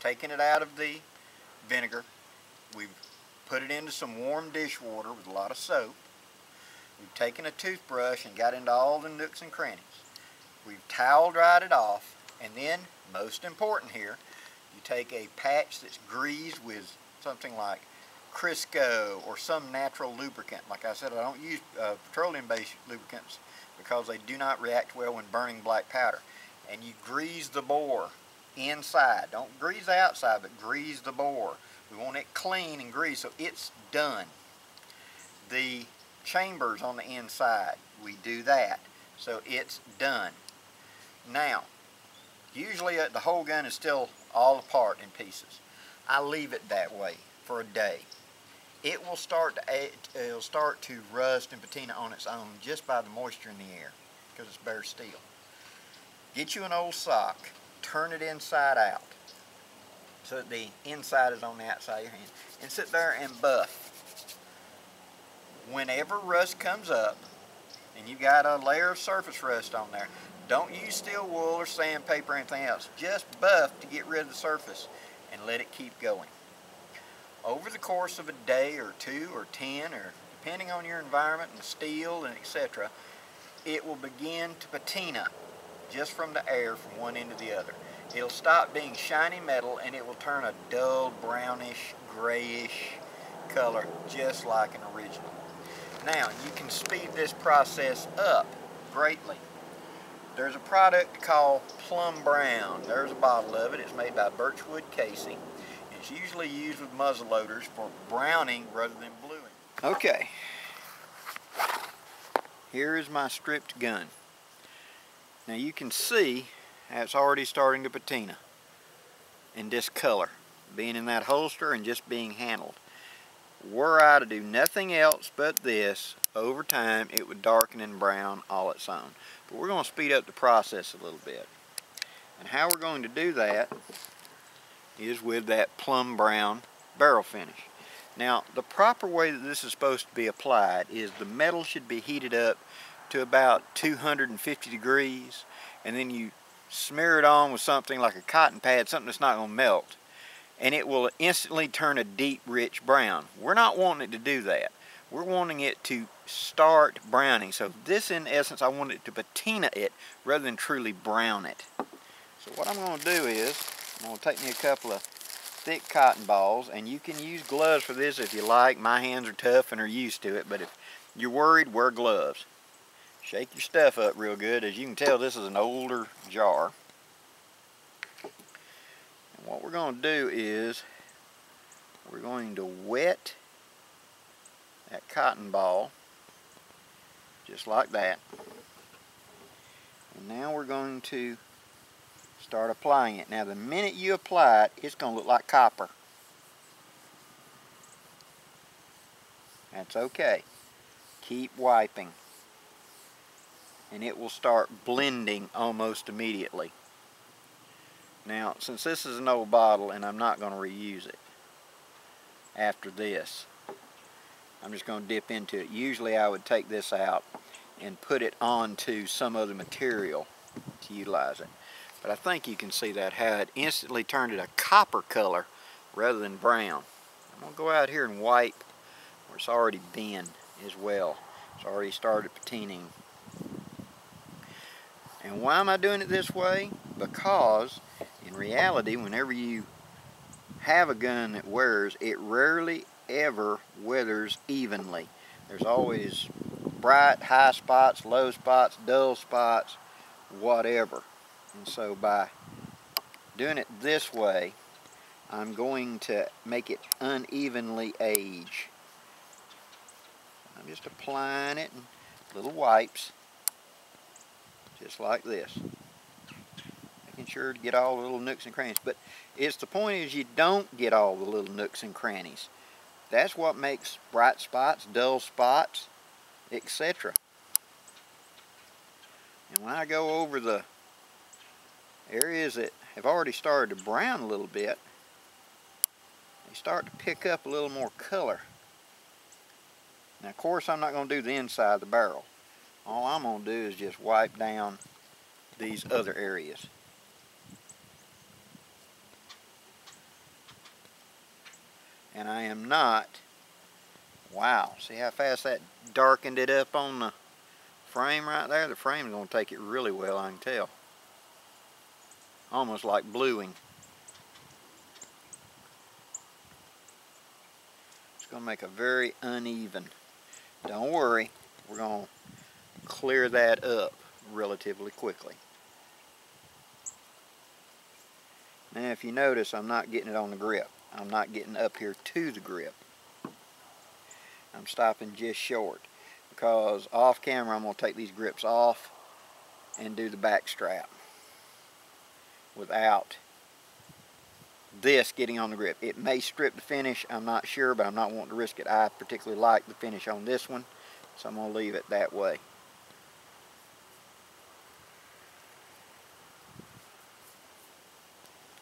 taken it out of the vinegar. We've put it into some warm dishwater with a lot of soap. We've taken a toothbrush and got into all the nooks and crannies. We've towel dried it off, and then, most important here, you take a patch that's greased with something like Crisco or some natural lubricant. Like I said, I don't use petroleum-based lubricants because they do not react well when burning black powder. And you grease the bore inside. Don't grease the outside, but grease the bore. We want it clean and greased so it's done. The chambers on the inside, we do that so it's done. Now, usually the whole gun is still all apart in pieces. I leave it that way for a day. It will start to rust and patina on its own just by the moisture in the air because it's bare steel. Get you an old sock, turn it inside out so that the inside is on the outside of your hand, and sit there and buff. Whenever rust comes up and you've got a layer of surface rust on there, don't use steel wool or sandpaper or anything else. Just buff to get rid of the surface and let it keep going. Over the course of a day or 2 or 10, or depending on your environment and the steel and etc., it will begin to patina just from the air from one end to the other. It'll stop being shiny metal and it will turn a dull brownish, grayish color just like an original. Now, you can speed this process up greatly. There's a product called Plum Brown. There's a bottle of it. It's made by Birchwood Casing. It's usually used with muzzle loaders for browning rather than bluing. Okay. Here is my stripped gun. Now you can see how it's already starting to patina and discolor, being in that holster and just being handled. Were I to do nothing else but this, over time it would darken and brown all its own. But we're going to speed up the process a little bit. And how we're going to do that is with that plum brown barrel finish. Now, the proper way that this is supposed to be applied is the metal should be heated up to about 250 degrees, and then you smear it on with something like a cotton pad, something that's not going to melt, and it will instantly turn a deep, rich brown. We're not wanting it to do that. We're wanting it to start browning. So this, in essence, I want it to patina it rather than truly brown it. So what I'm going to do is, I'm going to take me a couple of thick cotton balls, and you can use gloves for this if you like. My hands are tough and are used to it, but if you're worried, wear gloves. Shake your stuff up real good. As you can tell, this is an older jar. And what we're going to do is we're going to wet that cotton ball just like that. And now we're going to start applying it. Now the minute you apply it, it's going to look like copper. That's okay. Keep wiping. And it will start blending almost immediately. Now, since this is an old bottle and I'm not going to reuse it after this, I'm just going to dip into it. Usually I would take this out and put it onto some other material to utilize it. But I think you can see that, how it instantly turned it a copper color rather than brown. I'm going to go out here and wipe where it's already been as well. It's already started patining. And why am I doing it this way? Because in reality, whenever you have a gun that wears, it rarely ever weathers evenly. There's always bright, high spots, low spots, dull spots, whatever. And so by doing it this way, I'm going to make it unevenly age. I'm just applying it in little wipes, just like this. Making sure to get all the little nooks and crannies. But it's the point is you don't get all the little nooks and crannies. That's what makes bright spots, dull spots, etc. And when I go over the areas that have already started to brown a little bit, they start to pick up a little more color. Now, of course, I'm not going to do the inside of the barrel. All I'm going to do is just wipe down these other areas. And I am not, wow, see how fast that darkened it up on the frame right there? The frame's going to take it really well, I can tell. Almost like bluing. It's going to make a very uneven. Don't worry, we're going to clear that up relatively quickly. Now if you notice, I'm not getting it on the grip. I'm not getting up here to the grip. I'm stopping just short because off camera I'm going to take these grips off and do the back strap without this getting on the grip. It may strip the finish, I'm not sure, but I'm not wanting to risk it. I particularly like the finish on this one, so I'm going to leave it that way. A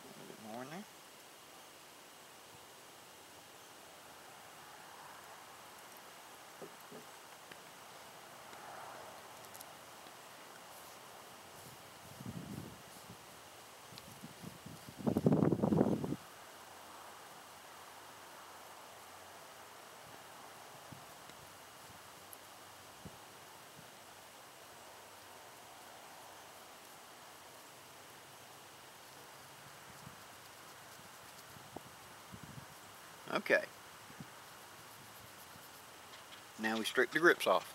little bit more in there. Okay. Now we strip the grips off.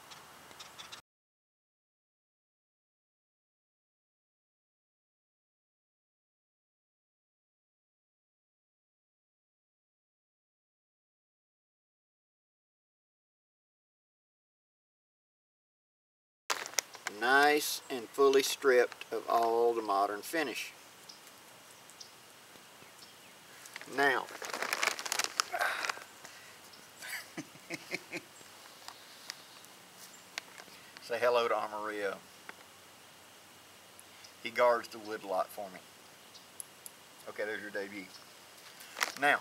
Nice and fully stripped of all the modern finish. Now, say hello to Amarillo. He guards the wood lot for me. Okay, there's your debut. Now,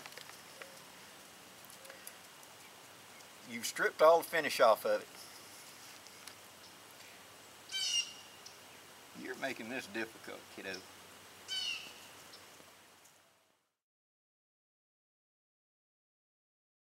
you've stripped all the finish off of it. You're making this difficult, kiddo.